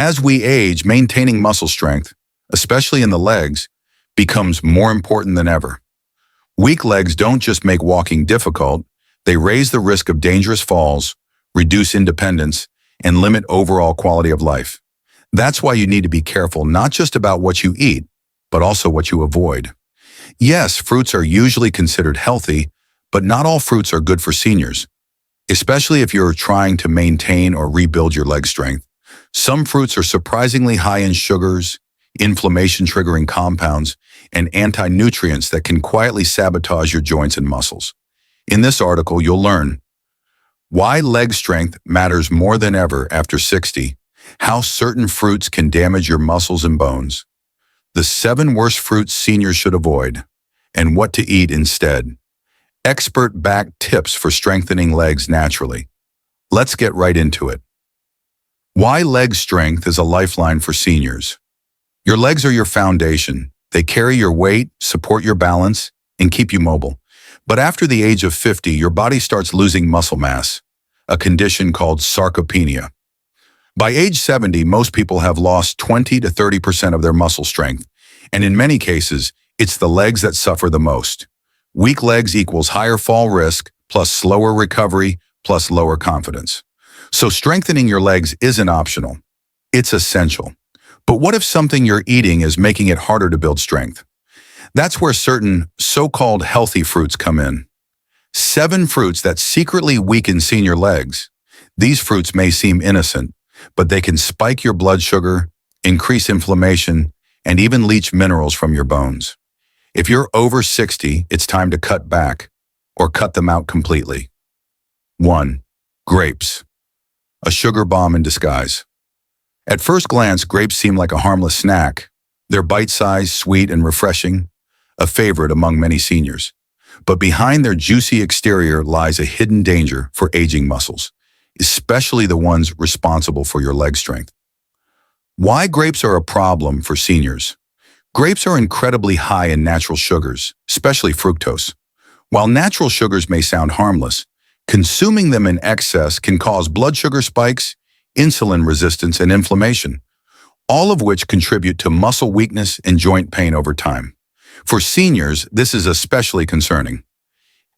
As we age, maintaining muscle strength, especially in the legs, becomes more important than ever. Weak legs don't just make walking difficult, they raise the risk of dangerous falls, reduce independence, and limit overall quality of life. That's why you need to be careful not just about what you eat, but also what you avoid. Yes, fruits are usually considered healthy, but not all fruits are good for seniors, especially if you're trying to maintain or rebuild your leg strength. Some fruits are surprisingly high in sugars, inflammation-triggering compounds, and anti-nutrients that can quietly sabotage your joints and muscles. In this article, you'll learn why leg strength matters more than ever after 60, how certain fruits can damage your muscles and bones, the 7 worst fruits seniors should avoid, and what to eat instead. Expert-backed tips for strengthening legs naturally. Let's get right into it. Why leg strength is a lifeline for seniors. Your legs are your foundation. They carry your weight, support your balance, and keep you mobile. But after the age of 50, your body starts losing muscle mass, a condition called sarcopenia. By age 70, most people have lost 20 to 30% of their muscle strength, and in many cases, it's the legs that suffer the most. Weak legs equals higher fall risk, plus slower recovery, plus lower confidence. So strengthening your legs isn't optional. It's essential. But what if something you're eating is making it harder to build strength? That's where certain so-called healthy fruits come in. 7 fruits that secretly weaken senior legs. These fruits may seem innocent, but they can spike your blood sugar, increase inflammation, and even leach minerals from your bones. If you're over 60, it's time to cut back, or cut them out completely. 1. Grapes. A sugar bomb in disguise. At first glance, grapes seem like a harmless snack. They're bite-sized, sweet, and refreshing, a favorite among many seniors. But behind their juicy exterior lies a hidden danger for aging muscles, especially the ones responsible for your leg strength. Why grapes are a problem for seniors? Grapes are incredibly high in natural sugars, especially fructose. While natural sugars may sound harmless, consuming them in excess can cause blood sugar spikes, insulin resistance, and inflammation, all of which contribute to muscle weakness and joint pain over time. For seniors, this is especially concerning.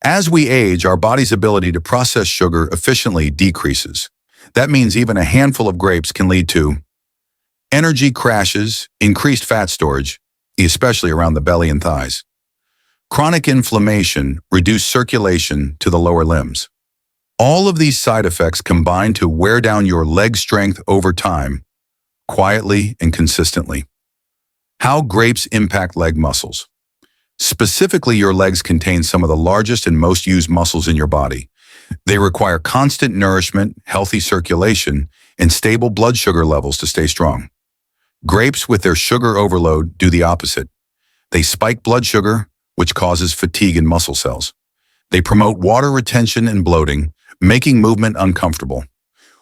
As we age, our body's ability to process sugar efficiently decreases. That means even a handful of grapes can lead to energy crashes, increased fat storage, especially around the belly and thighs, chronic inflammation, reduced circulation to the lower limbs. All of these side effects combine to wear down your leg strength over time, quietly and consistently. How grapes impact leg muscles. Specifically, your legs contain some of the largest and most used muscles in your body. They require constant nourishment, healthy circulation, and stable blood sugar levels to stay strong. Grapes, with their sugar overload, do the opposite. They spike blood sugar, which causes fatigue in muscle cells. They promote water retention and bloating, making movement uncomfortable.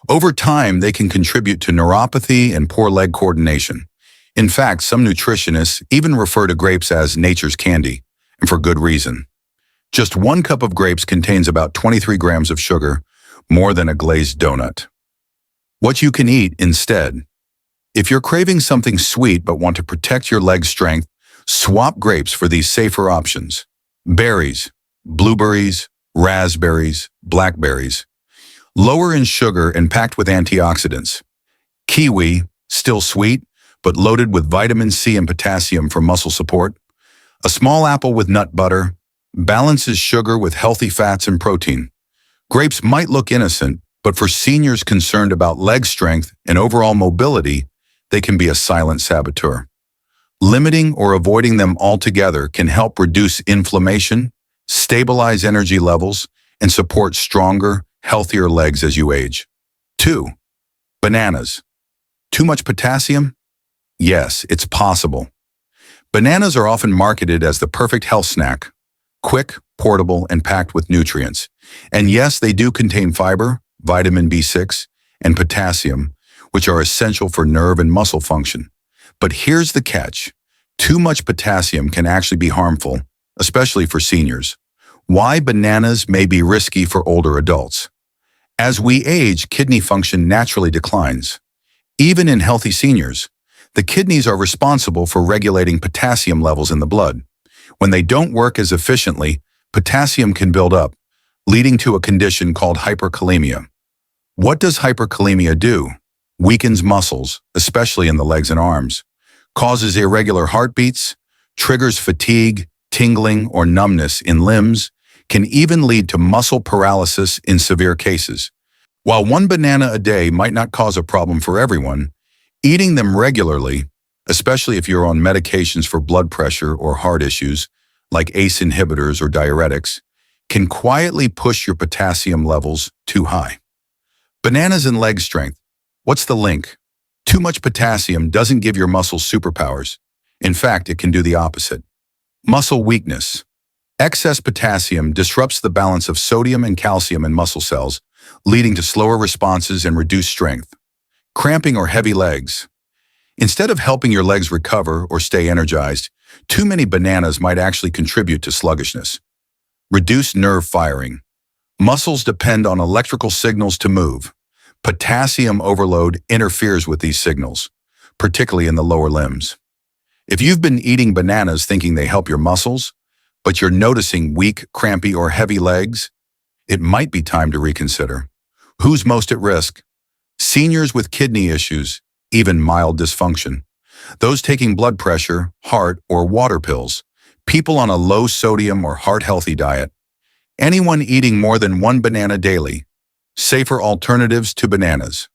Over time, they can contribute to neuropathy and poor leg coordination. In fact, some nutritionists even refer to grapes as nature's candy, and for good reason. Just 1 cup of grapes contains about 23 grams of sugar, more than a glazed donut. What you can eat instead. If you're craving something sweet but want to protect your leg strength, swap grapes for these safer options. Berries, blueberries, raspberries, blackberries. Lower in sugar and packed with antioxidants. Kiwi, still sweet, but loaded with vitamin C and potassium for muscle support. A small apple with nut butter balances sugar with healthy fats and protein. Grapes might look innocent, but for seniors concerned about leg strength and overall mobility, they can be a silent saboteur. Limiting or avoiding them altogether can help reduce inflammation, stabilize energy levels, and support stronger, healthier legs as you age. 2. Bananas. Too much potassium? Yes, it's possible. Bananas are often marketed as the perfect health snack, quick, portable, and packed with nutrients. And yes, they do contain fiber, vitamin B6, and potassium, which are essential for nerve and muscle function. But here's the catch. Too much potassium can actually be harmful, especially for seniors. Why bananas may be risky for older adults. As we age, kidney function naturally declines. Even in healthy seniors, the kidneys are responsible for regulating potassium levels in the blood. When they don't work as efficiently, potassium can build up, leading to a condition called hyperkalemia. What does hyperkalemia do? Weakens muscles, especially in the legs and arms, causes irregular heartbeats, triggers fatigue, tingling, or numbness in limbs, can even lead to muscle paralysis in severe cases. While one banana a day might not cause a problem for everyone, eating them regularly, especially if you're on medications for blood pressure or heart issues, like ACE inhibitors or diuretics, can quietly push your potassium levels too high. Bananas and leg strength. What's the link? Too much potassium doesn't give your muscles superpowers. In fact, it can do the opposite. Muscle weakness. Excess potassium disrupts the balance of sodium and calcium in muscle cells, leading to slower responses and reduced strength. Cramping or heavy legs. Instead of helping your legs recover or stay energized, too many bananas might actually contribute to sluggishness. Reduced nerve firing. Muscles depend on electrical signals to move. Potassium overload interferes with these signals, particularly in the lower limbs. If you've been eating bananas thinking they help your muscles, but you're noticing weak, crampy, or heavy legs, it might be time to reconsider. Who's most at risk? Seniors with kidney issues, even mild dysfunction. Those taking blood pressure, heart, or water pills. People on a low sodium or heart-healthy diet. Anyone eating more than one banana daily. Safer alternatives to bananas.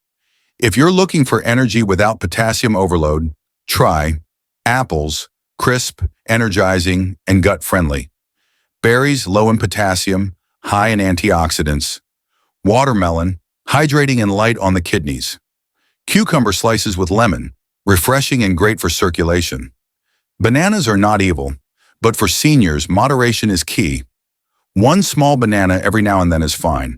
If you're looking for energy without potassium overload, try apples, crisp, energizing, and gut-friendly. Berries, low in potassium, high in antioxidants. Watermelon, hydrating and light on the kidneys. Cucumber slices with lemon, refreshing and great for circulation. Bananas are not evil, but for seniors, moderation is key. One small banana every now and then is fine,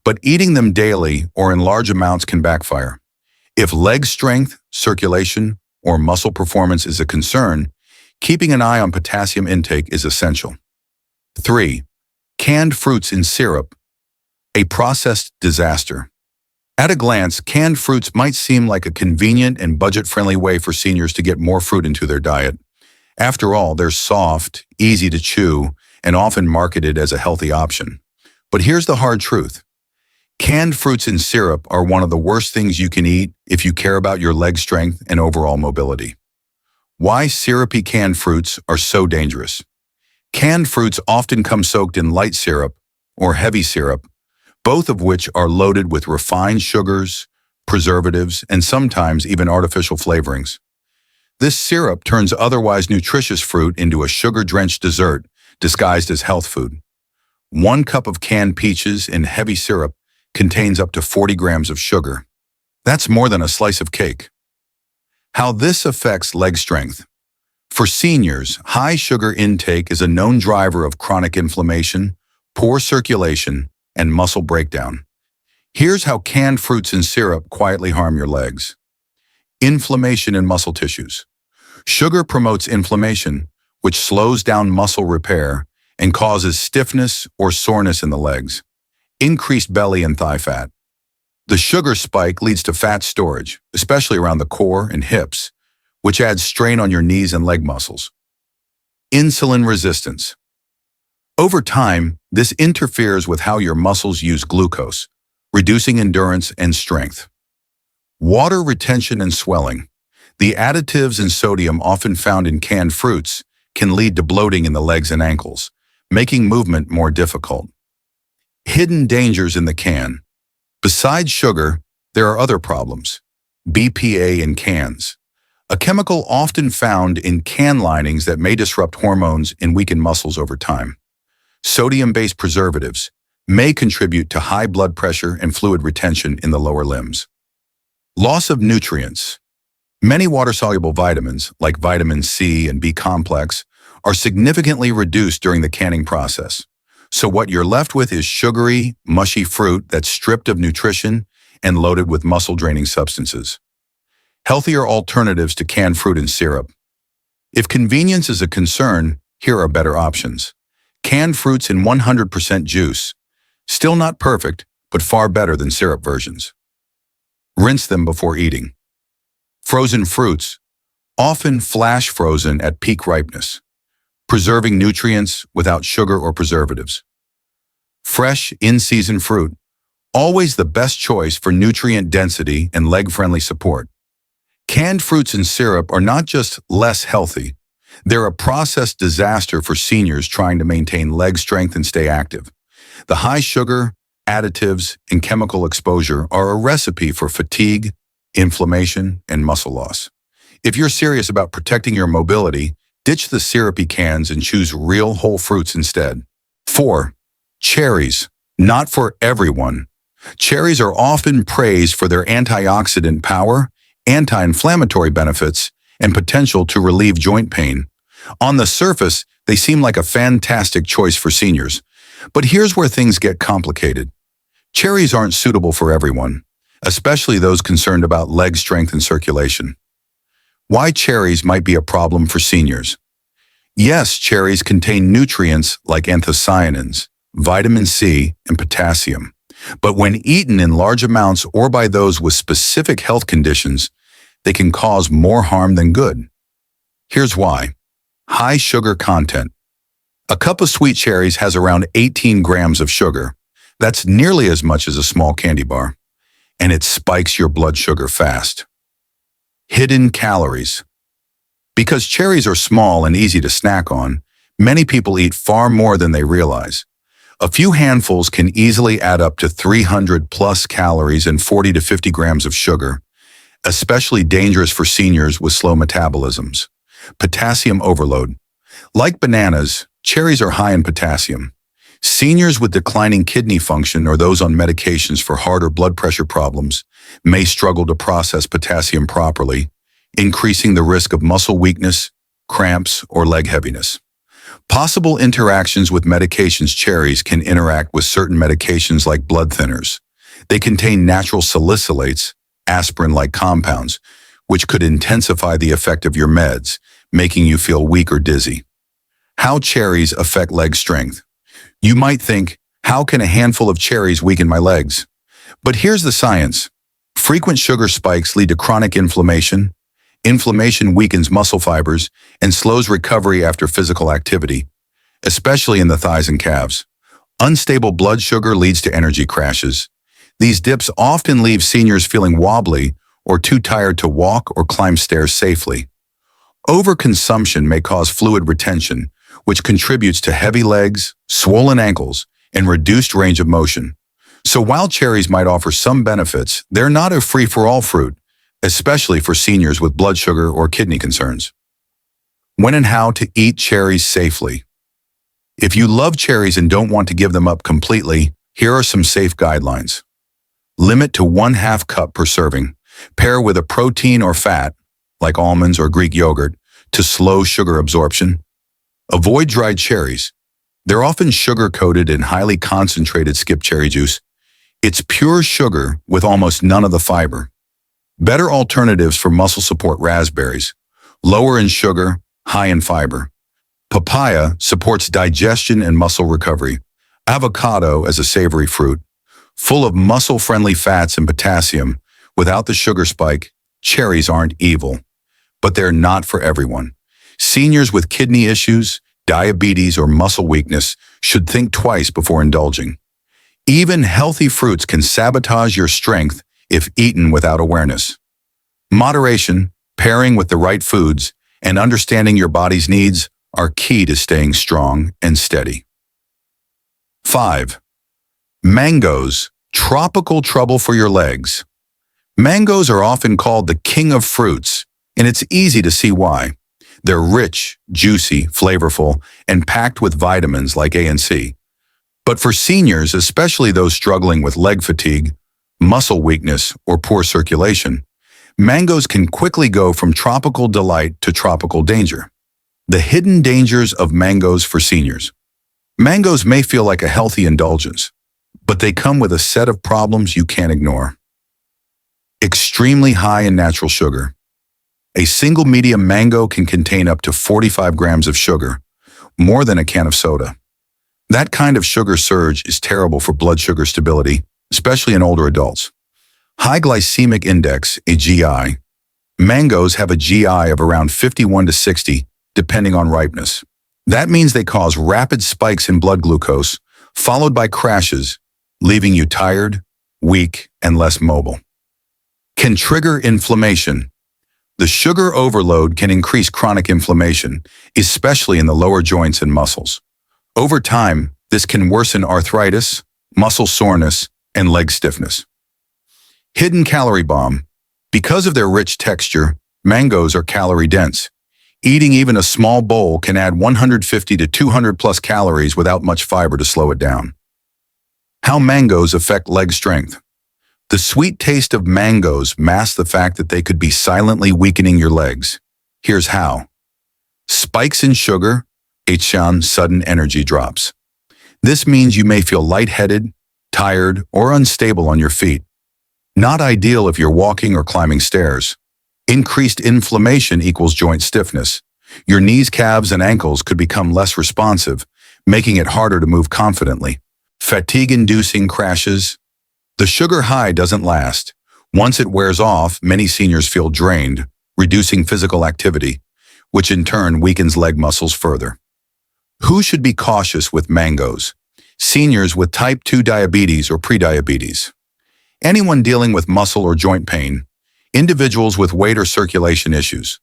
but eating them daily or in large amounts can backfire. If leg strength, circulation, or muscle performance is a concern, keeping an eye on potassium intake is essential. 3. Canned fruits in syrup. A processed disaster. At a glance, canned fruits might seem like a convenient and budget-friendly way for seniors to get more fruit into their diet. After all, they're soft, easy to chew, and often marketed as a healthy option. But here's the hard truth. Canned fruits in syrup are one of the worst things you can eat if you care about your leg strength and overall mobility. Why syrupy canned fruits are so dangerous. Canned fruits often come soaked in light syrup or heavy syrup, both of which are loaded with refined sugars, preservatives, and sometimes even artificial flavorings. This syrup turns otherwise nutritious fruit into a sugar-drenched dessert disguised as health food. 1 cup of canned peaches in heavy syrup contains up to 40 grams of sugar. That's more than a slice of cake. How this affects leg strength. For seniors, high sugar intake is a known driver of chronic inflammation, poor circulation, and muscle breakdown. Here's how canned fruits and syrup quietly harm your legs. Inflammation in muscle tissues. Sugar promotes inflammation, which slows down muscle repair and causes stiffness or soreness in the legs. Increased belly and thigh fat. The sugar spike leads to fat storage, especially around the core and hips, which adds strain on your knees and leg muscles. Insulin resistance. Over time, this interferes with how your muscles use glucose, reducing endurance and strength. Water retention and swelling. The additives and sodium often found in canned fruits can lead to bloating in the legs and ankles, making movement more difficult. Hidden dangers in the can. Besides sugar, there are other problems. BPA in cans. A chemical often found in can linings that may disrupt hormones and weaken muscles over time. Sodium-based preservatives may contribute to high blood pressure and fluid retention in the lower limbs. Loss of nutrients. Many water-soluble vitamins, like vitamin C and B-complex, are significantly reduced during the canning process. So what you're left with is sugary, mushy fruit that's stripped of nutrition and loaded with muscle-draining substances. Healthier alternatives to canned fruit and syrup. If convenience is a concern, here are better options. Canned fruits in 100% juice. Still not perfect, but far better than syrup versions. Rinse them before eating. Frozen fruits, often flash frozen at peak ripeness, preserving nutrients without sugar or preservatives. Fresh, in-season fruit, always the best choice for nutrient density and leg-friendly support. Canned fruits and syrup are not just less healthy, they're a processed disaster for seniors trying to maintain leg strength and stay active. The high sugar, additives, and chemical exposure are a recipe for fatigue, inflammation, and muscle loss. If you're serious about protecting your mobility, ditch the syrupy cans and choose real whole fruits instead. 4. Cherries. Not for everyone. Cherries are often praised for their antioxidant power, anti-inflammatory benefits, and potential to relieve joint pain. On the surface, they seem like a fantastic choice for seniors. But here's where things get complicated. Cherries aren't suitable for everyone, especially those concerned about leg strength and circulation. Why cherries might be a problem for seniors. Yes, cherries contain nutrients like anthocyanins, vitamin C, and potassium. But when eaten in large amounts or by those with specific health conditions, they can cause more harm than good. Here's why. High sugar content. A cup of sweet cherries has around 18 grams of sugar. That's nearly as much as a small candy bar. And it spikes your blood sugar fast. Hidden calories. Because cherries are small and easy to snack on, many people eat far more than they realize. A few handfuls can easily add up to 300 plus calories and 40 to 50 grams of sugar, especially dangerous for seniors with slow metabolisms. Potassium overload. Like bananas, cherries are high in potassium. Seniors with declining kidney function or those on medications for heart or blood pressure problems may struggle to process potassium properly, increasing the risk of muscle weakness, cramps, or leg heaviness. Possible interactions with medications. Cherries can interact with certain medications like blood thinners. They contain natural salicylates, aspirin-like compounds, which could intensify the effect of your meds, making you feel weak or dizzy. How cherries affect leg strength. You might think, how can a handful of cherries weaken my legs? But here's the science. Frequent sugar spikes lead to chronic inflammation. Inflammation weakens muscle fibers and slows recovery after physical activity, especially in the thighs and calves. Unstable blood sugar leads to energy crashes. These dips often leave seniors feeling wobbly or too tired to walk or climb stairs safely. Overconsumption may cause fluid retention, which contributes to heavy legs, swollen ankles, and reduced range of motion. So while cherries might offer some benefits, they're not a free-for-all fruit, especially for seniors with blood sugar or kidney concerns. When and how to eat cherries safely. If you love cherries and don't want to give them up completely, here are some safe guidelines. Limit to 1/2 cup per serving. Pair with a protein or fat, like almonds or Greek yogurt, to slow sugar absorption. Avoid dried cherries. They're often sugar-coated in highly concentrated skip cherry juice. It's pure sugar with almost none of the fiber. Better alternatives for muscle support. Raspberries, lower in sugar, high in fiber. Papaya supports digestion and muscle recovery. Avocado as a savory fruit, full of muscle-friendly fats and potassium. Without the sugar spike, cherries aren't evil, but they're not for everyone. Seniors with kidney issues, diabetes, or muscle weakness should think twice before indulging. Even healthy fruits can sabotage your strength if eaten without awareness. Moderation, pairing with the right foods, and understanding your body's needs are key to staying strong and steady. 5. Mangoes, tropical trouble for your legs. Mangoes are often called the king of fruits, and it's easy to see why. They're rich, juicy, flavorful, and packed with vitamins like A and C. But for seniors, especially those struggling with leg fatigue, muscle weakness, or poor circulation, mangoes can quickly go from tropical delight to tropical danger. The hidden dangers of mangoes for seniors. Mangoes may feel like a healthy indulgence, but they come with a set of problems you can't ignore. Extremely high in natural sugar. A single medium mango can contain up to 45 grams of sugar, more than a can of soda. That kind of sugar surge is terrible for blood sugar stability, especially in older adults. High glycemic index, a GI. Mangoes have a GI of around 51 to 60, depending on ripeness. That means they cause rapid spikes in blood glucose, followed by crashes, leaving you tired, weak, and less mobile. Can trigger inflammation. The sugar overload can increase chronic inflammation, especially in the lower joints and muscles. Over time, this can worsen arthritis, muscle soreness, and leg stiffness. Hidden calorie bomb. Because of their rich texture, mangoes are calorie-dense. Eating even a small bowl can add 150 to 200 plus calories without much fiber to slow it down. How mangoes affect leg strength. The sweet taste of mangoes masks the fact that they could be silently weakening your legs. Here's how. Spikes in sugar, sudden energy drops. This means you may feel lightheaded, tired, or unstable on your feet. Not ideal if you're walking or climbing stairs. Increased inflammation equals joint stiffness. Your knees, calves, and ankles could become less responsive, making it harder to move confidently. Fatigue-inducing crashes. The sugar high doesn't last. Once it wears off, many seniors feel drained, reducing physical activity, which in turn weakens leg muscles further. Who should be cautious with mangoes? Seniors with type 2 diabetes or prediabetes. Anyone dealing with muscle or joint pain. Individuals with weight or circulation issues.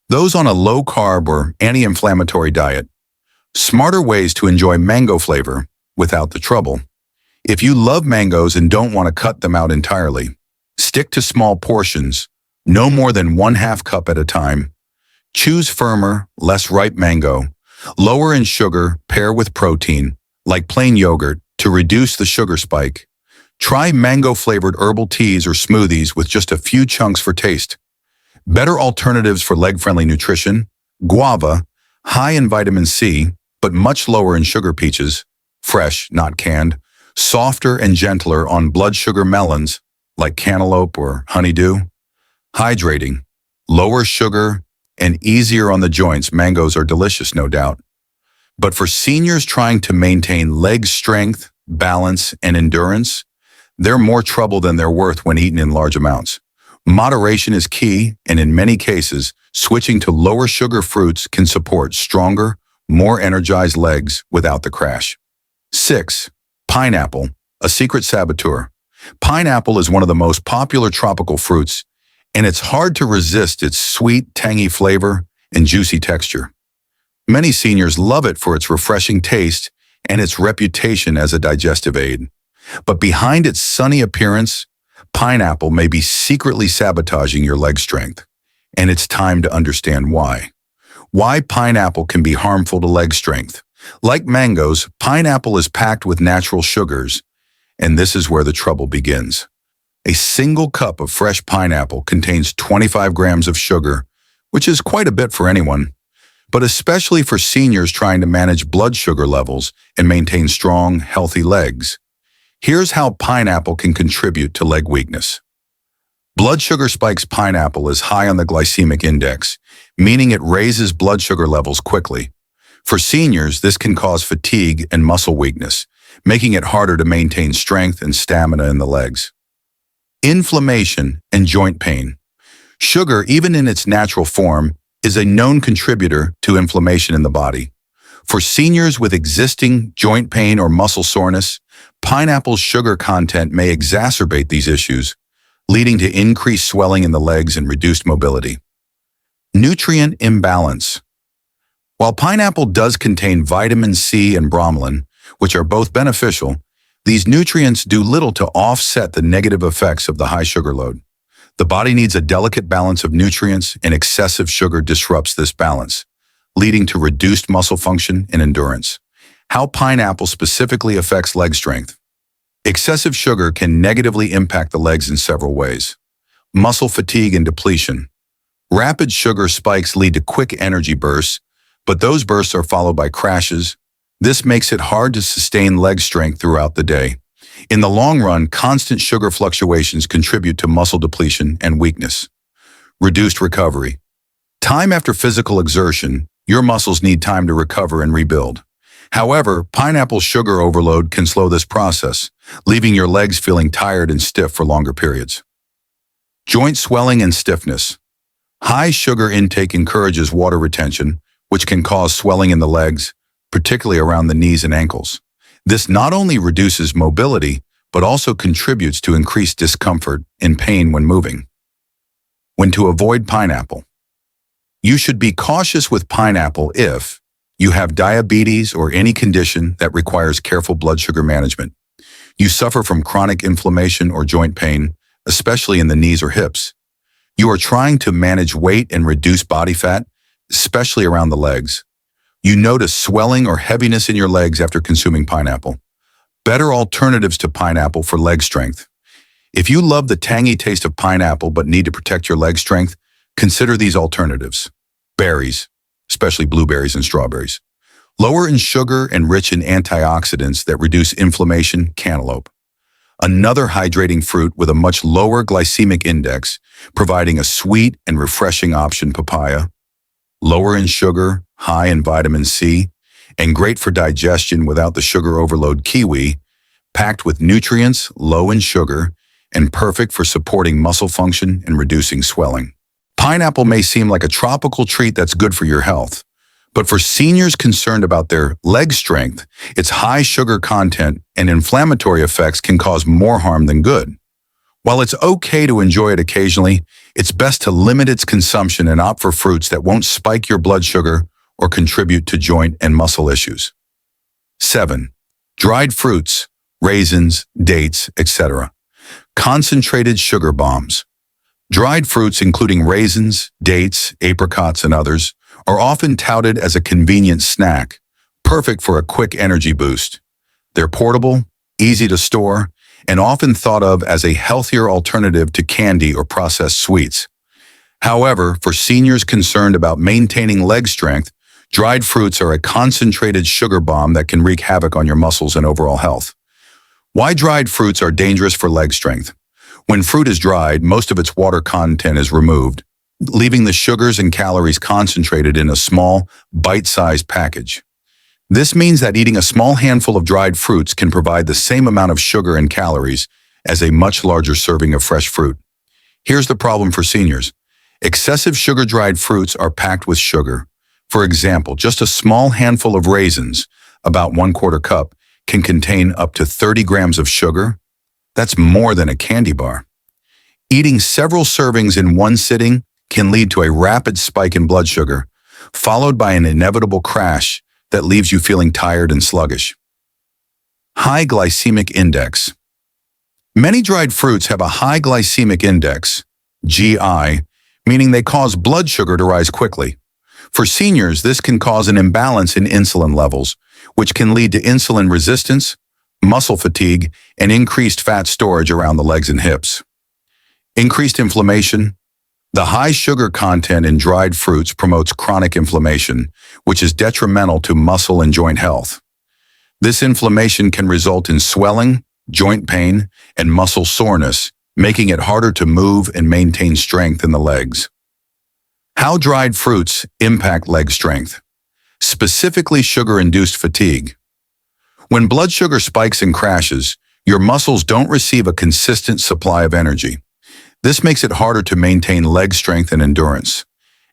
Those on a low-carb or anti-inflammatory diet. Smarter ways to enjoy mango flavor without the trouble. If you love mangoes and don't want to cut them out entirely, stick to small portions, no more than 1/2 cup at a time. Choose firmer, less ripe mango. Lower in sugar, pair with protein, like plain yogurt, to reduce the sugar spike. Try mango-flavored herbal teas or smoothies with just a few chunks for taste. Better alternatives for leg-friendly nutrition. Guava, high in vitamin C, but much lower in sugar peaches, fresh, not canned. Softer and gentler on blood sugar melons, like cantaloupe or honeydew. Hydrating, lower sugar, and easier on the joints. Mangoes are delicious, no doubt. But for seniors trying to maintain leg strength, balance, and endurance, they're more trouble than they're worth when eaten in large amounts. Moderation is key, and in many cases, switching to lower sugar fruits can support stronger, more energized legs without the crash. 6. Pineapple, a secret saboteur. Pineapple is one of the most popular tropical fruits, and it's hard to resist its sweet, tangy flavor and juicy texture. Many seniors love it for its refreshing taste and its reputation as a digestive aid. But behind its sunny appearance, pineapple may be secretly sabotaging your leg strength, and it's time to understand why. Why pineapple can be harmful to leg strength. Like mangoes, pineapple is packed with natural sugars, and this is where the trouble begins. A single cup of fresh pineapple contains 25 grams of sugar, which is quite a bit for anyone, but especially for seniors trying to manage blood sugar levels and maintain strong, healthy legs. Here's how pineapple can contribute to leg weakness. Blood sugar spikes. Pineapple is high on the glycemic index, meaning it raises blood sugar levels quickly. For seniors, this can cause fatigue and muscle weakness, making it harder to maintain strength and stamina in the legs. Inflammation and joint pain. Sugar, even in its natural form, is a known contributor to inflammation in the body. For seniors with existing joint pain or muscle soreness, pineapple's sugar content may exacerbate these issues, leading to increased swelling in the legs and reduced mobility. Nutrient imbalance. While pineapple does contain vitamin C and bromelain, which are both beneficial, these nutrients do little to offset the negative effects of the high sugar load. The body needs a delicate balance of nutrients, and excessive sugar disrupts this balance, leading to reduced muscle function and endurance. How pineapple specifically affects leg strength. Excessive sugar can negatively impact the legs in several ways. Muscle fatigue and depletion. Rapid sugar spikes lead to quick energy bursts, but those bursts are followed by crashes. This makes it hard to sustain leg strength throughout the day. In the long run, constant sugar fluctuations contribute to muscle depletion and weakness. Reduced recovery. Time after physical exertion, your muscles need time to recover and rebuild. However, pineapple sugar overload can slow this process, leaving your legs feeling tired and stiff for longer periods. Joint swelling and stiffness. High sugar intake encourages water retention, which can cause swelling in the legs, particularly around the knees and ankles. This not only reduces mobility, but also contributes to increased discomfort and pain when moving. When to avoid pineapple. You should be cautious with pineapple if you have diabetes or any condition that requires careful blood sugar management. You suffer from chronic inflammation or joint pain, especially in the knees or hips. You are trying to manage weight and reduce body fat, especially around the legs. You notice swelling or heaviness in your legs after consuming pineapple. Better alternatives to pineapple for leg strength. If you love the tangy taste of pineapple but need to protect your leg strength, consider these alternatives. Berries, especially blueberries and strawberries. Lower in sugar and rich in antioxidants that reduce inflammation, cantaloupe. Another hydrating fruit with a much lower glycemic index, providing a sweet and refreshing option, papaya. Lower in sugar, high in vitamin C, and great for digestion without the sugar overload, kiwi, packed with nutrients, low in sugar, and perfect for supporting muscle function and reducing swelling. Pineapple may seem like a tropical treat that's good for your health, but for seniors concerned about their leg strength, its high sugar content and inflammatory effects can cause more harm than good. While it's okay to enjoy it occasionally, it's best to limit its consumption and opt for fruits that won't spike your blood sugar or contribute to joint and muscle issues. 7. Dried fruits, raisins, dates, etc. Concentrated sugar bombs. Dried fruits, including raisins, dates, apricots, and others, are often touted as a convenient snack, perfect for a quick energy boost. They're portable, easy to store, and often thought of as a healthier alternative to candy or processed sweets. However, for seniors concerned about maintaining leg strength, dried fruits are a concentrated sugar bomb that can wreak havoc on your muscles and overall health. Why dried fruits are dangerous for leg strength? When fruit is dried, most of its water content is removed, leaving the sugars and calories concentrated in a small, bite-sized package. This means that eating a small handful of dried fruits can provide the same amount of sugar and calories as a much larger serving of fresh fruit. Here's the problem for seniors. Excessive sugar-dried fruits are packed with sugar. For example, just a small handful of raisins, about 1/4 cup, can contain up to 30 grams of sugar. That's more than a candy bar. Eating several servings in one sitting can lead to a rapid spike in blood sugar, followed by an inevitable crash that leaves you feeling tired and sluggish. High glycemic index. Many dried fruits have a high glycemic index, GI, meaning they cause blood sugar to rise quickly. For seniors, this can cause an imbalance in insulin levels, which can lead to insulin resistance, muscle fatigue, and increased fat storage around the legs and hips. Increased inflammation. The high sugar content in dried fruits promotes chronic inflammation, which is detrimental to muscle and joint health. This inflammation can result in swelling, joint pain, and muscle soreness, making it harder to move and maintain strength in the legs. How dried fruits impact leg strength. Specifically, sugar-induced fatigue. When blood sugar spikes and crashes, your muscles don't receive a consistent supply of energy. This makes it harder to maintain leg strength and endurance,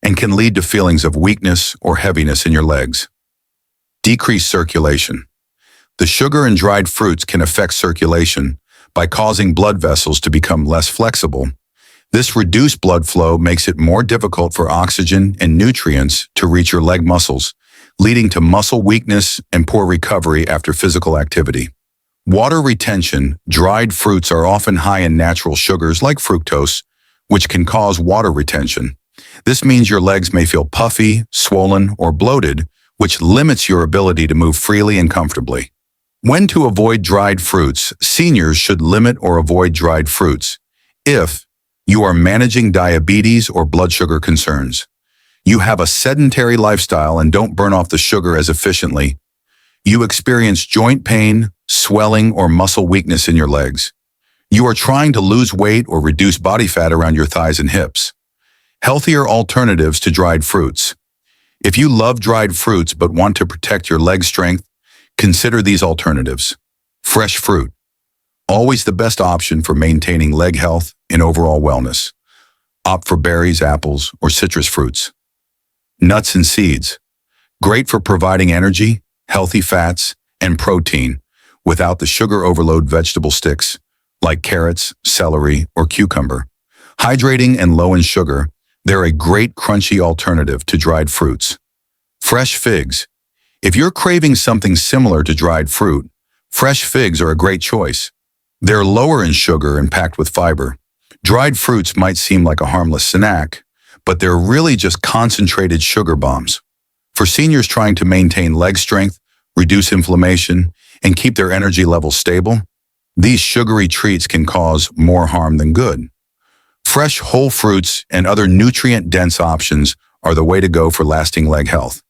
and can lead to feelings of weakness or heaviness in your legs. Decreased circulation. The sugar in dried fruits can affect circulation by causing blood vessels to become less flexible. This reduced blood flow makes it more difficult for oxygen and nutrients to reach your leg muscles, leading to muscle weakness and poor recovery after physical activity. Water retention. Dried fruits are often high in natural sugars like fructose, which can cause water retention. This means your legs may feel puffy, swollen, or bloated, which limits your ability to move freely and comfortably. When to avoid dried fruits. Seniors should limit or avoid dried fruits if you are managing diabetes or blood sugar concerns. You have a sedentary lifestyle and don't burn off the sugar as efficiently. You experience joint pain, swelling, or muscle weakness in your legs. You are trying to lose weight or reduce body fat around your thighs and hips. Healthier alternatives to dried fruits. If you love dried fruits but want to protect your leg strength, consider these alternatives. Fresh fruit. Always the best option for maintaining leg health and overall wellness. Opt for berries, apples, or citrus fruits. Nuts and seeds. Great for providing energy, healthy fats, and protein without the sugar overload vegetable sticks like carrots, celery, or cucumber. Hydrating and low in sugar, they're a great crunchy alternative to dried fruits. Fresh figs. If you're craving something similar to dried fruit, fresh figs are a great choice. They're lower in sugar and packed with fiber. Dried fruits might seem like a harmless snack, but they're really just concentrated sugar bombs. For seniors trying to maintain leg strength, reduce inflammation, and keep their energy levels stable, these sugary treats can cause more harm than good. Fresh whole fruits and other nutrient-dense options are the way to go for lasting leg health.